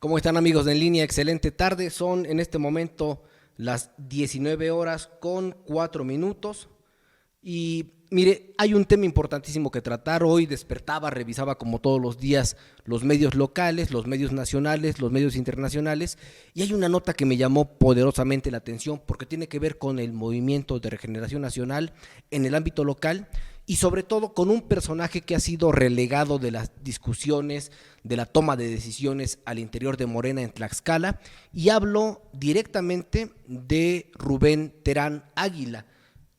¿Cómo están amigos de En Línea? Excelente tarde. Son en este momento las 19 horas con 4 minutos. Y mire, hay un tema importantísimo que tratar. Hoy despertaba, revisaba como todos los días los medios locales, los medios nacionales, los medios internacionales. Y hay una nota que me llamó poderosamente la atención porque tiene que ver con el movimiento de regeneración nacional en el ámbito local y sobre todo con un personaje que ha sido relegado de las discusiones, de la toma de decisiones al interior de Morena en Tlaxcala. Y hablo directamente de Rubén Terán Águila,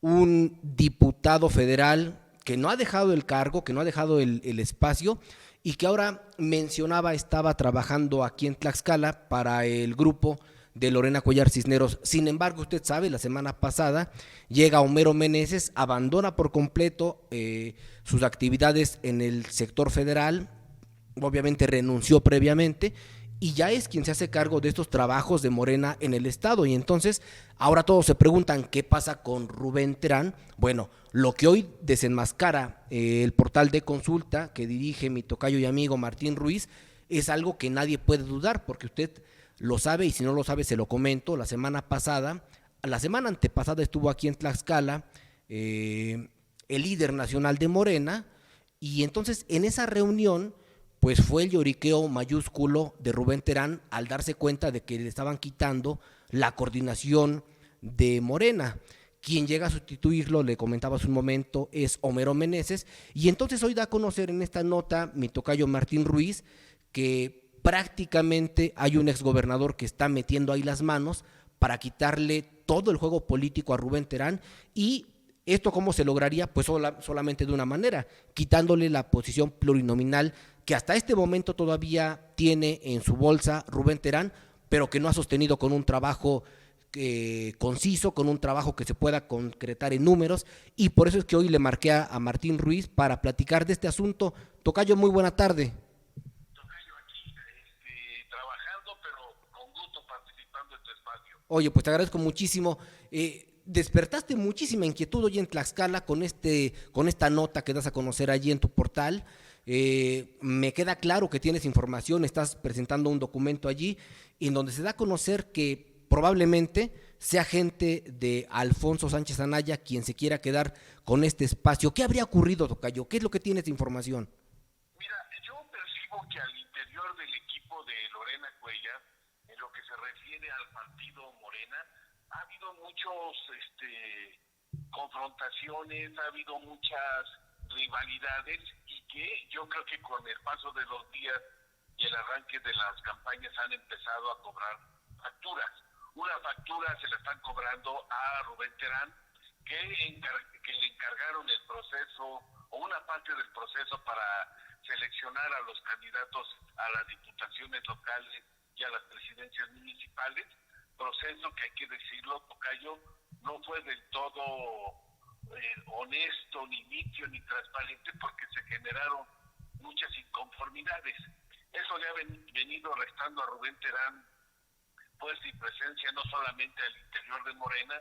un diputado federal que no ha dejado el cargo, que no ha dejado el espacio y que ahora mencionaba estaba trabajando aquí en Tlaxcala para el grupo de Lorena Cuellar Cisneros. Sin embargo, usted sabe, la semana pasada llega Homero Meneses, abandona por completo sus actividades en el sector federal, obviamente renunció previamente y ya es quien se hace cargo de estos trabajos de Morena en el estado. Y entonces ahora todos se preguntan qué pasa con Rubén Terán. Bueno, lo que hoy desenmascara el portal de consulta que dirige mi tocayo y amigo Martín Ruiz es algo que nadie puede dudar, porque usted lo sabe y si no lo sabe se lo comento. La semana antepasada estuvo aquí en Tlaxcala el líder nacional de Morena y entonces en esa reunión pues fue el lloriqueo mayúsculo de Rubén Terán al darse cuenta de que le estaban quitando la coordinación de Morena. Quien llega a sustituirlo, le comentaba hace un momento, es Homero Meneses. Y entonces hoy da a conocer en esta nota mi tocayo Martín Ruiz que prácticamente hay un exgobernador que está metiendo ahí las manos para quitarle todo el juego político a Rubén Terán. Y esto cómo se lograría, pues solamente de una manera, quitándole la posición plurinominal que hasta este momento todavía tiene en su bolsa Rubén Terán, pero que no ha sostenido con un trabajo conciso, con un trabajo que se pueda concretar en números. Y por eso es que hoy le marqué a Martín Ruiz para platicar de este asunto. Tocayo, muy buena tarde. Tocayo, aquí trabajando, pero con gusto participando en tu espacio. Oye, pues te agradezco muchísimo. Despertaste muchísima inquietud hoy en Tlaxcala con esta nota que das a conocer allí en tu portal. Me queda claro que tienes información, estás presentando un documento allí en donde se da a conocer que probablemente sea gente de Alfonso Sánchez Anaya quien se quiera quedar con este espacio. ¿Qué habría ocurrido, Tocayo? ¿Qué es lo que tienes de información? Mira, yo percibo que al interior del equipo de Lorena Cuellar, en lo que se refiere al partido Morena, ha habido muchos confrontaciones, ha habido muchas rivalidades y que yo creo que con el paso de los días y el arranque de las campañas han empezado a cobrar facturas. Una factura se la están cobrando a Rubén Terán, que le encargaron el proceso o una parte del proceso para seleccionar a los candidatos a las diputaciones locales y a las presidencias municipales, proceso que hay que decirlo, Tocayo, no fue del todo honesto, ni limpio, ni transparente, porque se generaron muchas inconformidades. Eso le ha venido restando a Rubén Terán fuerza y presencia no solamente al interior de Morena,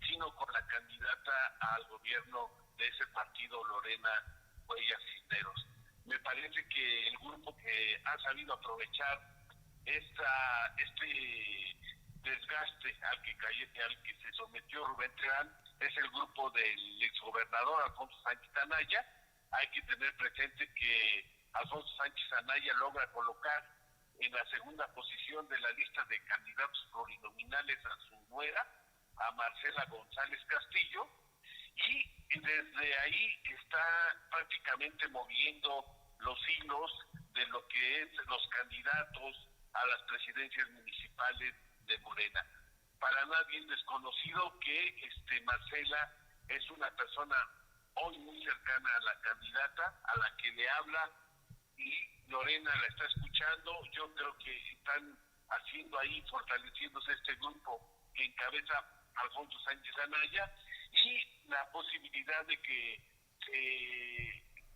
sino con la candidata al gobierno de ese partido, Lorena Cuellar Cisneros. Me parece que el grupo que ha sabido aprovechar este desgaste al que se sometió Rubén Terán es el grupo del exgobernador Alfonso Sánchez Anaya. Hay que tener presente que Alfonso Sánchez Anaya logra colocar en la segunda posición de la lista de candidatos plurinominales a su nuera, a Marcela González Castillo, y desde ahí está prácticamente moviendo los hilos de lo que es los candidatos a las presidencias municipales de Morena. Para nadie es desconocido que Marcela es una persona hoy muy cercana a la candidata, a la que le habla, y Lorena la está escuchando. Yo creo que están haciendo ahí, fortaleciéndose este grupo que encabeza Alfonso Sánchez Anaya, y la posibilidad de que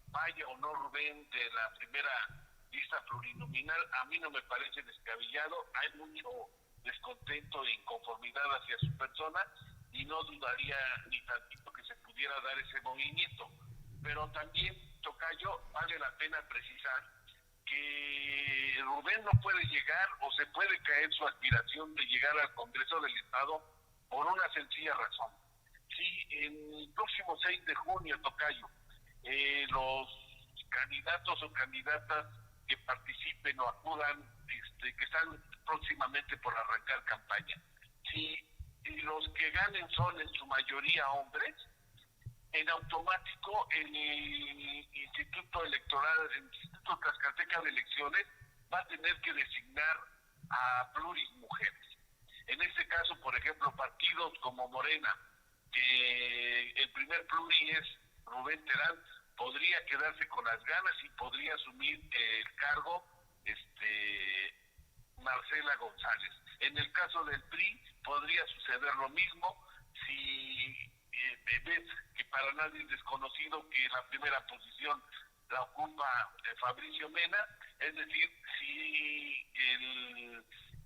vaya o no Rubén de la primera lista plurinominal, a mí no me parece descabellado. Hay mucho descontento e inconformidad hacia su persona y no dudaría ni tantito que se pudiera dar ese movimiento. Pero también, Tocayo, vale la pena precisar que Rubén no puede llegar o se puede caer su aspiración de llegar al Congreso del Estado por una sencilla razón. Si en el próximo 6 de junio, tocayo, los candidatos o candidatas que participen o acudan, que están próximamente por arrancar campaña, si los que ganen son en su mayoría hombres, en automático el Instituto Electoral, el Instituto Tlaxcalteca de Elecciones va a tener que designar a mujeres. En este caso, por ejemplo, partidos como Morena, que el primer pluri es Rubén Terán, podría quedarse con las ganas y podría asumir el cargo Marcela González. En el caso del PRI podría suceder lo mismo si ves que para nadie es desconocido que la primera posición la ocupa Fabricio Mena, es decir, si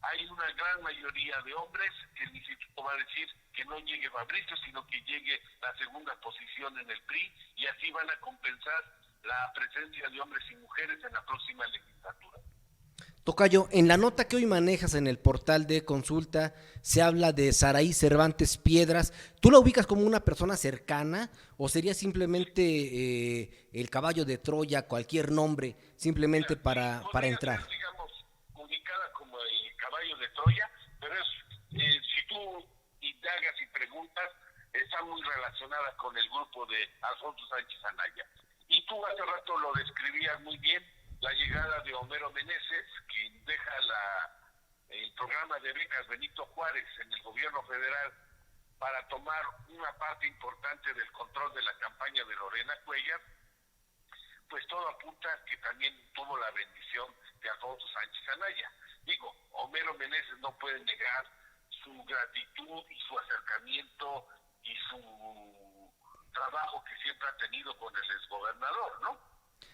hay una gran mayoría de hombres, el instituto va a decir que no llegue Fabricio, sino que llegue la segunda posición en el PRI, y así van a compensar la presencia de hombres y mujeres en la próxima legislatura. Tocayo, en la nota que hoy manejas en el portal de consulta se habla de Saraí Cervantes Piedras. ¿Tú la ubicas como una persona cercana o sería simplemente el caballo de Troya, cualquier nombre, simplemente para Podría entrar? ser, digamos, ubicada como el caballo de Troya, pero si tú indagas y preguntas, está muy relacionada con el grupo de Alfonso Sánchez Anaya. Y tú hace rato lo describías muy bien, la llegada de Homero Meneses, quien deja el programa de becas Benito Juárez en el gobierno federal para tomar una parte importante del control de la campaña de Lorena Cuellar, pues todo apunta que también tuvo la bendición de Alfonso Sánchez Anaya. Digo, Homero Meneses no puede negar su gratitud y su acercamiento y su trabajo que siempre ha tenido con el exgobernador, ¿no?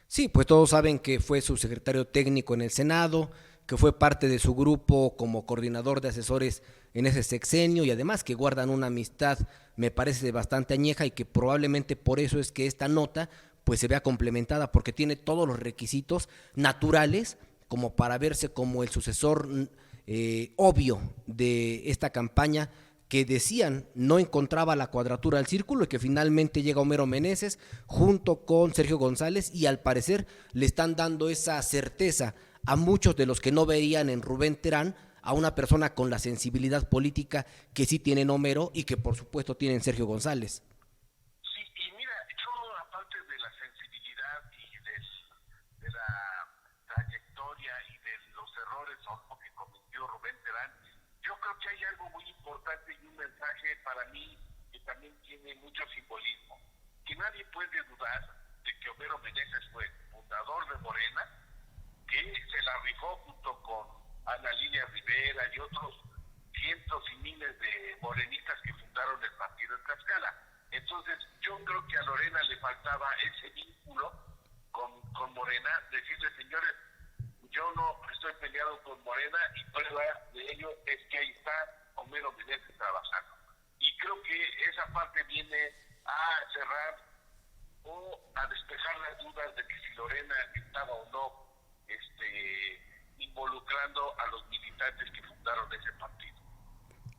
Sí, pues todos saben que fue su secretario técnico en el Senado, que fue parte de su grupo como coordinador de asesores en ese sexenio y además que guardan una amistad, me parece, bastante añeja y que probablemente por eso es que esta nota pues se vea complementada porque tiene todos los requisitos naturales como para verse como el sucesor obvio de esta campaña que decían no encontraba la cuadratura del círculo y que finalmente llega Homero Meneses junto con Sergio González y al parecer le están dando esa certeza a muchos de los que no veían en Rubén Terán a una persona con la sensibilidad política que sí tienen Homero y que por supuesto tienen Sergio González. Sí, y mira, yo aparte de la sensibilidad y de la trayectoria y de los errores que cometió Rubén Terán, yo creo que hay algo muy importante y un mensaje para mí que también tiene mucho simbolismo. Que nadie puede dudar de que Homero Meneses fue fundador de Morena, que se la rifó junto con Ana Lilia Rivera y otros cientos y miles de morenistas que fundaron el partido en Tlaxcala. Entonces, yo creo que a Lorena le faltaba ese vínculo con Morena, decirle, señores, yo no estoy peleado con Morena y prueba de ello es que ahí está Homero Meneses trabajando. Y creo que esa parte viene a cerrar o a despejar las dudas de que si Lorena estaba o no involucrando a los militantes que fundaron ese partido.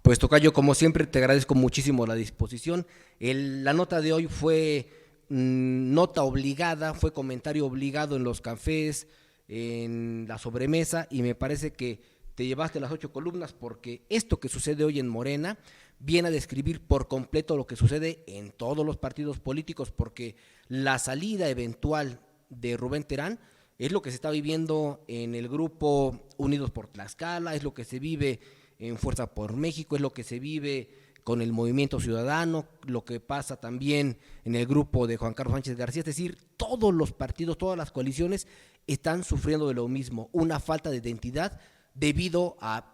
Pues Tocayo, como siempre, te agradezco muchísimo la disposición. La nota de hoy fue nota obligada, fue comentario obligado en los cafés, en la sobremesa, y me parece que te llevaste las 8 columnas porque esto que sucede hoy en Morena viene a describir por completo lo que sucede en todos los partidos políticos, porque la salida eventual de Rubén Terán es lo que se está viviendo en el grupo Unidos por Tlaxcala, es lo que se vive en Fuerza por México, es lo que se vive con el Movimiento Ciudadano, lo que pasa también en el grupo de Juan Carlos Sánchez García, es decir, todos los partidos, todas las coaliciones están sufriendo de lo mismo, una falta de identidad debido a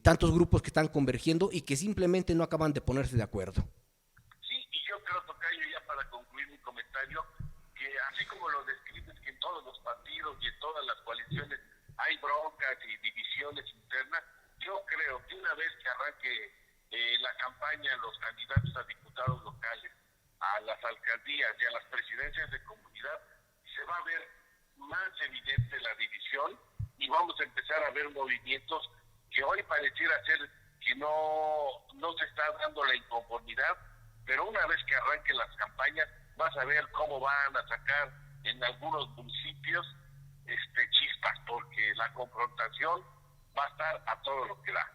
tantos grupos que están convergiendo y que simplemente no acaban de ponerse de acuerdo. Sí, y yo creo, Tocayo, ya para concluir mi comentario, que así como lo describes, que en todos los partidos y en todas las coaliciones hay broncas y divisiones internas, yo creo que una vez que arranque la campaña, los candidatos a diputados locales, a las alcaldías y a las presidencias de comunidad, se va a ver más evidente la división y vamos a empezar a ver movimientos que hoy pareciera ser que no se está dando la inconformidad, pero una vez que arranquen las campañas vas a ver cómo van a sacar en algunos municipios chispas, porque la confrontación va a estar a todo lo que da.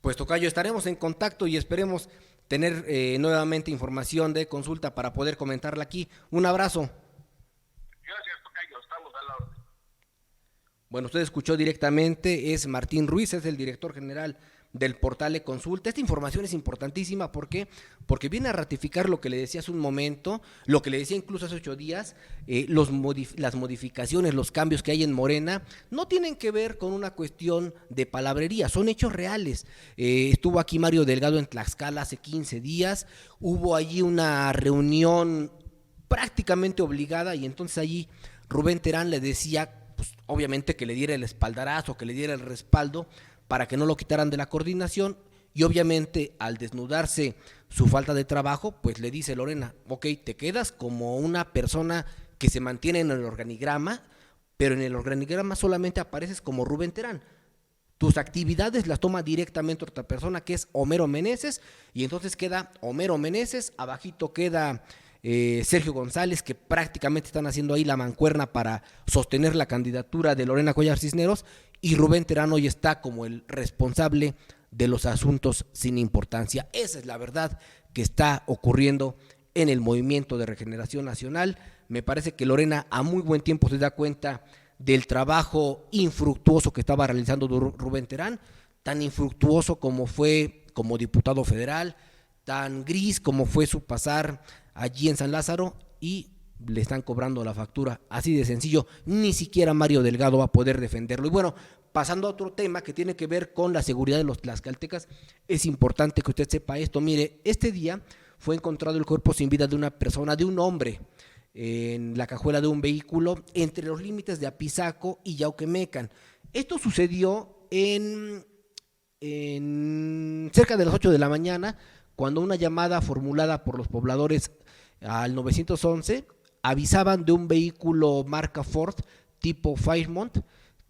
Pues tocayo, estaremos en contacto y esperemos tener nuevamente información de consulta para poder comentarla aquí. Un abrazo. Gracias, tocayo, estamos a la orden. Bueno, usted escuchó directamente, es Martín Ruiz, es el director general del portal eConsulta. Esta información es importantísima, ¿por qué? Porque viene a ratificar lo que le decía hace un momento, lo que le decía incluso hace 8 días, las modificaciones, los cambios que hay en Morena, no tienen que ver con una cuestión de palabrería, son hechos reales. Estuvo aquí Mario Delgado en Tlaxcala hace 15 días, hubo allí una reunión prácticamente obligada y entonces allí Rubén Terán le decía, pues, obviamente que le diera el espaldarazo, que le diera el respaldo, para que no lo quitaran de la coordinación, y obviamente al desnudarse su falta de trabajo, pues le dice Lorena, ok, te quedas como una persona que se mantiene en el organigrama, pero en el organigrama solamente apareces como Rubén Terán. Tus actividades las toma directamente otra persona que es Homero Meneses, y entonces queda Homero Meneses, abajito queda Sergio González, que prácticamente están haciendo ahí la mancuerna para sostener la candidatura de Lorena Cuellar Cisneros, y Rubén Terán hoy está como el responsable de los asuntos sin importancia. Esa es la verdad que está ocurriendo en el Movimiento de Regeneración Nacional. Me parece que Lorena a muy buen tiempo se da cuenta del trabajo infructuoso que estaba realizando Rubén Terán, tan infructuoso como fue como diputado federal, tan gris como fue su pasar allí en San Lázaro, y le están cobrando la factura, así de sencillo. Ni siquiera Mario Delgado va a poder defenderlo. Y bueno, pasando a otro tema que tiene que ver con la seguridad de los tlaxcaltecas, es importante que usted sepa esto. Mire, este día fue encontrado el cuerpo sin vida de una persona, de un hombre, en la cajuela de un vehículo entre los límites de Apizaco y Yauquemecan. Esto sucedió en cerca de las 8 de la mañana, cuando una llamada formulada por los pobladores al 911 avisaban de un vehículo marca Ford tipo Fairmont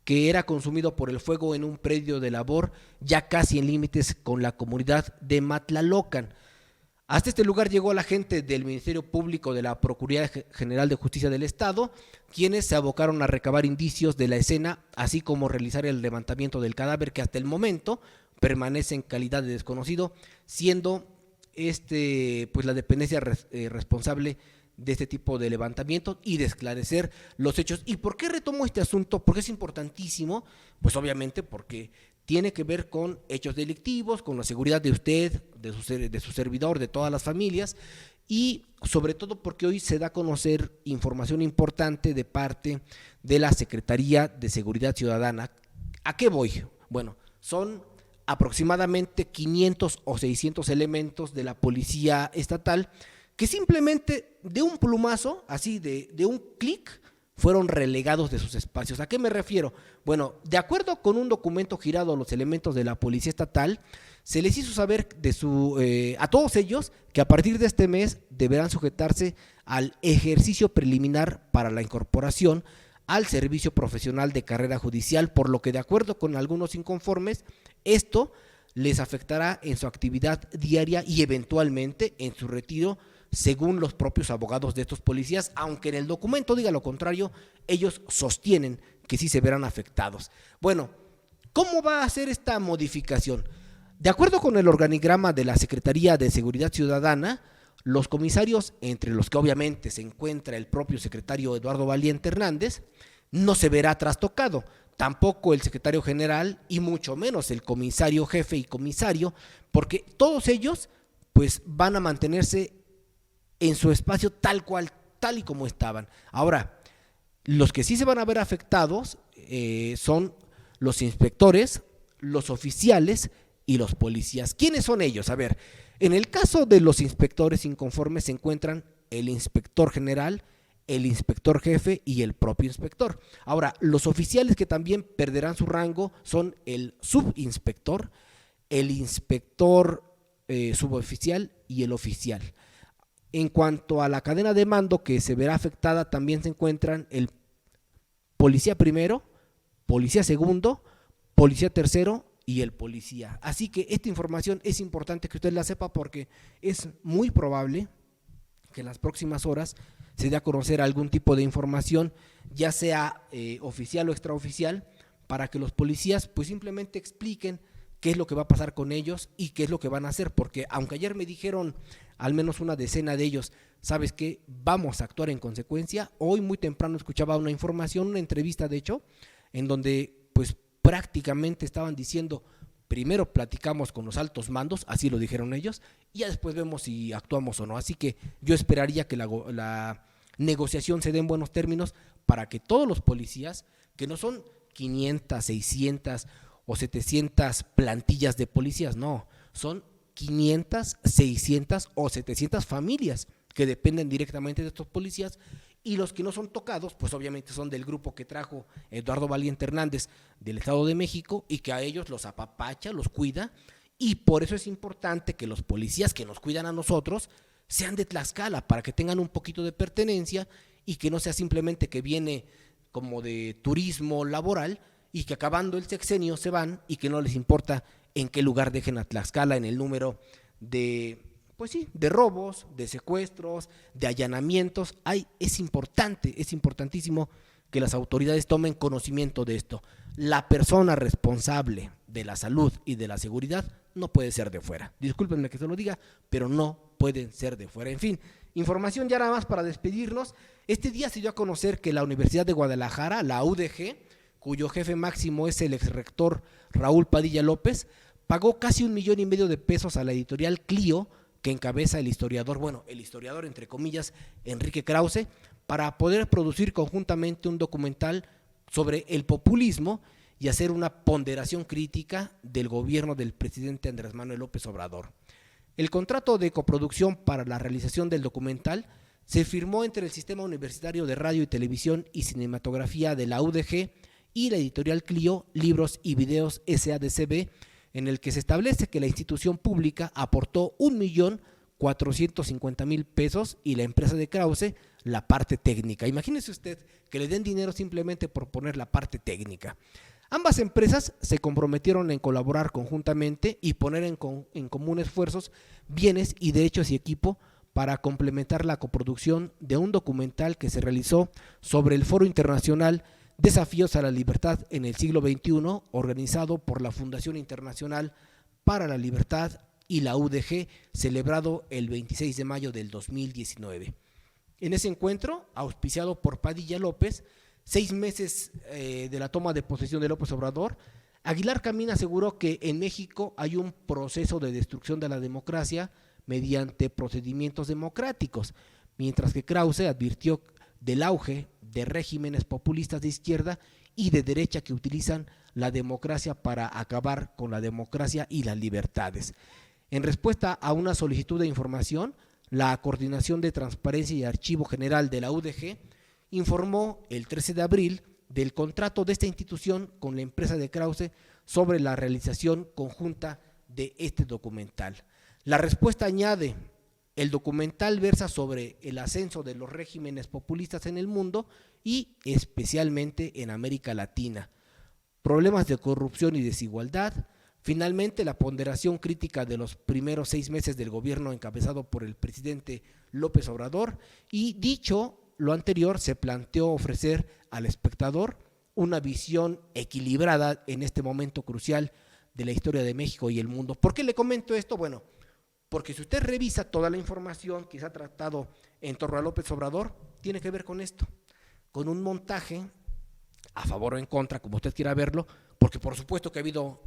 que era consumido por el fuego en un predio de labor ya casi en límites con la comunidad de Matlalocan. Hasta este lugar llegó la gente del Ministerio Público de la Procuraduría General de Justicia del Estado, quienes se abocaron a recabar indicios de la escena, así como realizar el levantamiento del cadáver, que hasta el momento permanece en calidad de desconocido, siendo pues la dependencia responsable de este tipo de levantamiento y de esclarecer los hechos. ¿Y por qué retomo este asunto? Porque es importantísimo, pues obviamente porque tiene que ver con hechos delictivos, con la seguridad de usted, de su servidor, de todas las familias, y sobre todo porque hoy se da a conocer información importante de parte de la Secretaría de Seguridad Ciudadana. ¿A qué voy? Bueno, son aproximadamente 500 o 600 elementos de la policía estatal que simplemente de un plumazo, así de un clic, fueron relegados de sus espacios. ¿A qué me refiero? Bueno, de acuerdo con un documento girado a los elementos de la policía estatal, se les hizo saber a todos ellos que a partir de este mes deberán sujetarse al ejercicio preliminar para la incorporación al servicio profesional de carrera judicial, por lo que de acuerdo con algunos inconformes, esto les afectará en su actividad diaria y eventualmente en su retiro, según los propios abogados de estos policías, aunque en el documento diga lo contrario, ellos sostienen que sí se verán afectados. Bueno, ¿cómo va a ser esta modificación? De acuerdo con el organigrama de la Secretaría de Seguridad Ciudadana, los comisarios, entre los que obviamente se encuentra el propio secretario Eduardo Valiente Hernández, no se verá trastocado, tampoco el secretario general y mucho menos el comisario jefe y comisario, porque todos ellos pues van a mantenerse en su espacio tal cual, tal y como estaban. Ahora, los que sí se van a ver afectados son los inspectores, los oficiales y los policías. ¿Quiénes son ellos? A ver, en el caso de los inspectores inconformes se encuentran el inspector general, el inspector jefe y el propio inspector. Ahora, los oficiales que también perderán su rango son el subinspector, el inspector suboficial y el oficial. En cuanto a la cadena de mando que se verá afectada, también se encuentran el policía primero, policía segundo, policía tercero y el policía. Así que esta información es importante que usted la sepa porque es muy probable que en las próximas horas se dé a conocer algún tipo de información, ya sea oficial o extraoficial, para que los policías pues simplemente expliquen qué es lo que va a pasar con ellos y qué es lo que van a hacer, porque aunque ayer me dijeron al menos una decena de ellos, ¿sabes qué? Vamos a actuar en consecuencia. Hoy muy temprano escuchaba una información, una entrevista de hecho, en donde pues prácticamente estaban diciendo, primero platicamos con los altos mandos, así lo dijeron ellos, y ya después vemos si actuamos o no. Así que yo esperaría que la negociación se dé en buenos términos para que todos los policías, que no son 500, 600 o 700 plantillas de policías, no, son 500, 600 o 700 familias que dependen directamente de estos policías, y los que no son tocados, pues obviamente son del grupo que trajo Eduardo Valiente Hernández del Estado de México y que a ellos los apapacha, los cuida, y por eso es importante que los policías que nos cuidan a nosotros sean de Tlaxcala, para que tengan un poquito de pertenencia y que no sea simplemente que viene como de turismo laboral y que acabando el sexenio se van y que no les importa en qué lugar dejen a Tlaxcala en el número de, pues sí, de robos, de secuestros, de allanamientos. Es importante, es importantísimo que las autoridades tomen conocimiento de esto. La persona responsable de la salud y de la seguridad no puede ser de fuera. Discúlpenme que se lo diga, pero no pueden ser de fuera. En fin, información ya nada más para despedirnos. Este día se dio a conocer que la Universidad de Guadalajara, la UDG, cuyo jefe máximo es el exrector Raúl Padilla López, pagó casi 1,5 millones de pesos a la editorial Clio, que encabeza el historiador, el historiador entre comillas, Enrique Krause, para poder producir conjuntamente un documental sobre el populismo y hacer una ponderación crítica del gobierno del presidente Andrés Manuel López Obrador. El contrato de coproducción para la realización del documental se firmó entre el Sistema Universitario de Radio y Televisión y Cinematografía de la UDG y la editorial Clio, Libros y Videos SADCB, en el que se establece que la institución pública aportó 1,450,000 pesos y la empresa de Krause la parte técnica. Imagínese usted que le den dinero simplemente por poner la parte técnica. Ambas empresas se comprometieron en colaborar conjuntamente y poner en común esfuerzos, bienes y derechos y equipo para complementar la coproducción de un documental que se realizó sobre el Foro Internacional Desafíos a la Libertad en el siglo XXI, organizado por la Fundación Internacional para la Libertad y la UDG, celebrado el 26 de mayo del 2019. En ese encuentro, auspiciado por Padilla López, 6 meses de la toma de posesión de López Obrador, Aguilar Camín aseguró que en México hay un proceso de destrucción de la democracia mediante procedimientos democráticos, mientras que Krause advirtió del auge de regímenes populistas de izquierda y de derecha que utilizan la democracia para acabar con la democracia y las libertades. En respuesta a una solicitud de información, la Coordinación de Transparencia y Archivo General de la UDG informó el 13 de abril del contrato de esta institución con la empresa de Krause sobre la realización conjunta de este documental. La respuesta añade: el documental versa sobre el ascenso de los regímenes populistas en el mundo y especialmente en América Latina, problemas de corrupción y desigualdad, finalmente la ponderación crítica de los primeros 6 meses del gobierno encabezado por el presidente López Obrador, y dicho lo anterior, se planteó ofrecer al espectador una visión equilibrada en este momento crucial de la historia de México y el mundo. ¿Por qué le comento esto? Bueno, porque si usted revisa toda la información que se ha tratado en torno a López Obrador, tiene que ver con esto, con un montaje a favor o en contra, como usted quiera verlo, porque por supuesto que ha habido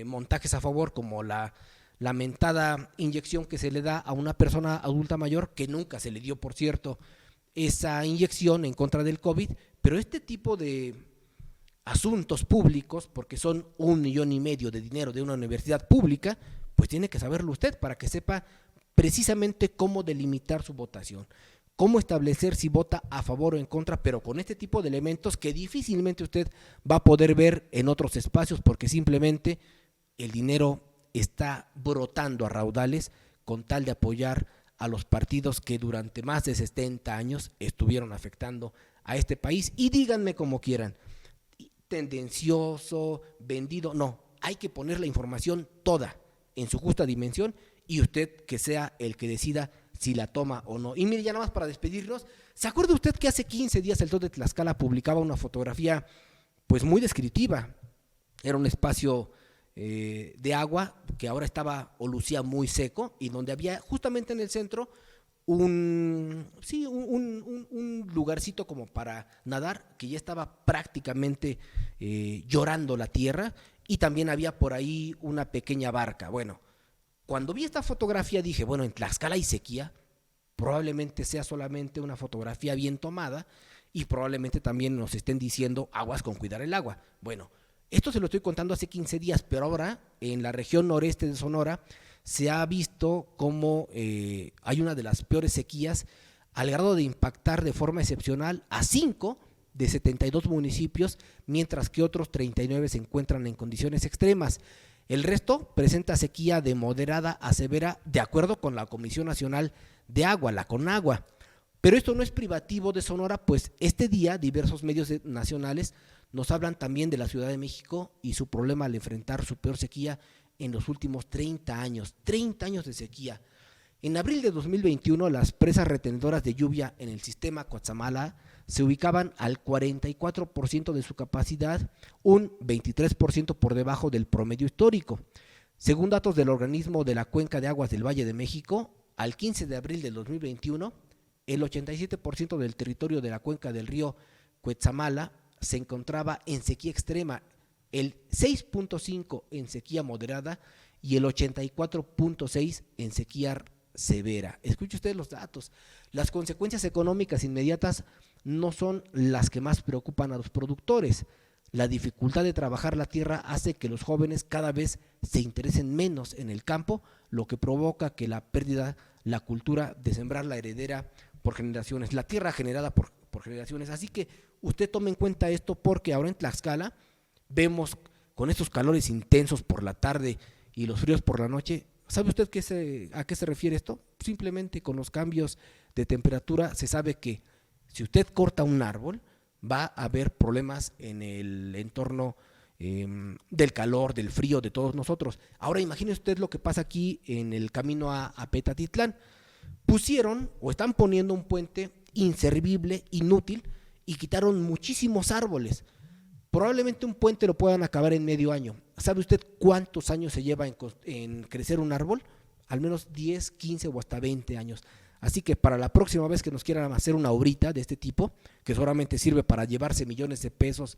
montajes a favor, como la lamentada inyección que se le da a una persona adulta mayor, que nunca se le dio, por cierto, esa inyección en contra del COVID, pero este tipo de asuntos públicos, porque son 1,5 millones de dinero de una universidad pública, pues tiene que saberlo usted para que sepa precisamente cómo delimitar su votación, cómo establecer si vota a favor o en contra, pero con este tipo de elementos que difícilmente usted va a poder ver en otros espacios, porque simplemente el dinero está brotando a raudales con tal de apoyar a los partidos que durante más de 70 años estuvieron afectando a este país. Y díganme como quieran, tendencioso, vendido, no, hay que poner la información toda en su justa dimensión y usted que sea el que decida si la toma o no. Y mire, ya nada más para despedirnos, ¿se acuerda usted que hace 15 días el Sol de Tlaxcala publicaba una fotografía pues muy descriptiva? Era un espacio de agua que ahora estaba o lucía muy seco y donde había justamente en el centro un lugarcito como para nadar que ya estaba prácticamente llorando la tierra, y también había por ahí una pequeña barca. Bueno, cuando vi esta fotografía dije, bueno, en Tlaxcala hay sequía, probablemente sea solamente una fotografía bien tomada y probablemente también nos estén diciendo aguas con cuidar el agua. Bueno, esto se lo estoy contando hace 15 días, pero ahora en la región noreste de Sonora se ha visto como hay una de las peores sequías, al grado de impactar de forma excepcional a 5 de 72 municipios, mientras que otros 39 se encuentran en condiciones extremas. El resto presenta sequía de moderada a severa, de acuerdo con la Comisión Nacional de Agua, la CONAGUA. Pero esto no es privativo de Sonora, pues este día diversos medios nacionales nos hablan también de la Ciudad de México y su problema al enfrentar su peor sequía en los últimos 30 años de sequía. En abril de 2021, las presas retenedoras de lluvia en el sistema Cuatzamala se ubicaban al 44% de su capacidad, un 23% por debajo del promedio histórico. Según datos del organismo de la Cuenca de Aguas del Valle de México, al 15 de abril de 2021, el 87% del territorio de la cuenca del río Cuetzamala se encontraba en sequía extrema, el 6.5% en sequía moderada y el 84.6% en sequía severa. Escuche usted los datos. Las consecuencias económicas inmediatas no son las que más preocupan a los productores. La dificultad de trabajar la tierra hace que los jóvenes cada vez se interesen menos en el campo, lo que provoca que la pérdida, la cultura de sembrar la heredera por generaciones, la tierra generada por generaciones. Así que usted tome en cuenta esto, porque ahora en Tlaxcala vemos con estos calores intensos por la tarde y los fríos por la noche. ¿Sabe usted a qué se refiere esto? Simplemente con los cambios de temperatura se sabe que si usted corta un árbol va a haber problemas en el entorno del calor, del frío, de todos nosotros. Ahora imagine usted lo que pasa aquí en el camino a Petatitlán. Pusieron o están poniendo un puente inservible, inútil, y quitaron muchísimos árboles. Probablemente un puente lo puedan acabar en medio año. ¿Sabe usted cuántos años se lleva en crecer un árbol? Al menos 10, 15 o hasta 20 años. Así que para la próxima vez que nos quieran hacer una obrita de este tipo, que seguramente sirve para llevarse millones de pesos,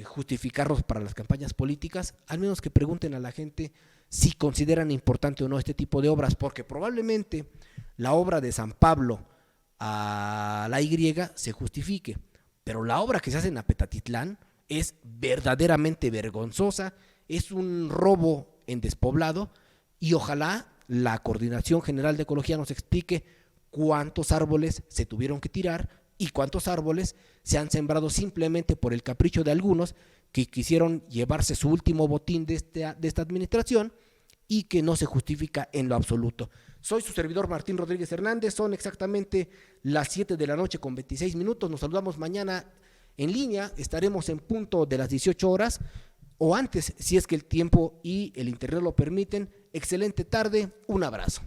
justificarlos para las campañas políticas, al menos que pregunten a la gente si consideran importante o no este tipo de obras, porque probablemente la obra de San Pablo a la Y se justifique, pero la obra que se hace en Apetatitlán es verdaderamente vergonzosa, es un robo en despoblado, y ojalá la Coordinación General de Ecología nos explique cuántos árboles se tuvieron que tirar y cuántos árboles se han sembrado simplemente por el capricho de algunos que quisieron llevarse su último botín de esta administración y que no se justifica en lo absoluto. Soy su servidor Martín Rodríguez Hernández, son exactamente las 7 de la noche con 26 minutos, nos saludamos mañana en línea, estaremos en punto de las 18 horas o antes si es que el tiempo y el internet lo permiten. Excelente tarde, un abrazo.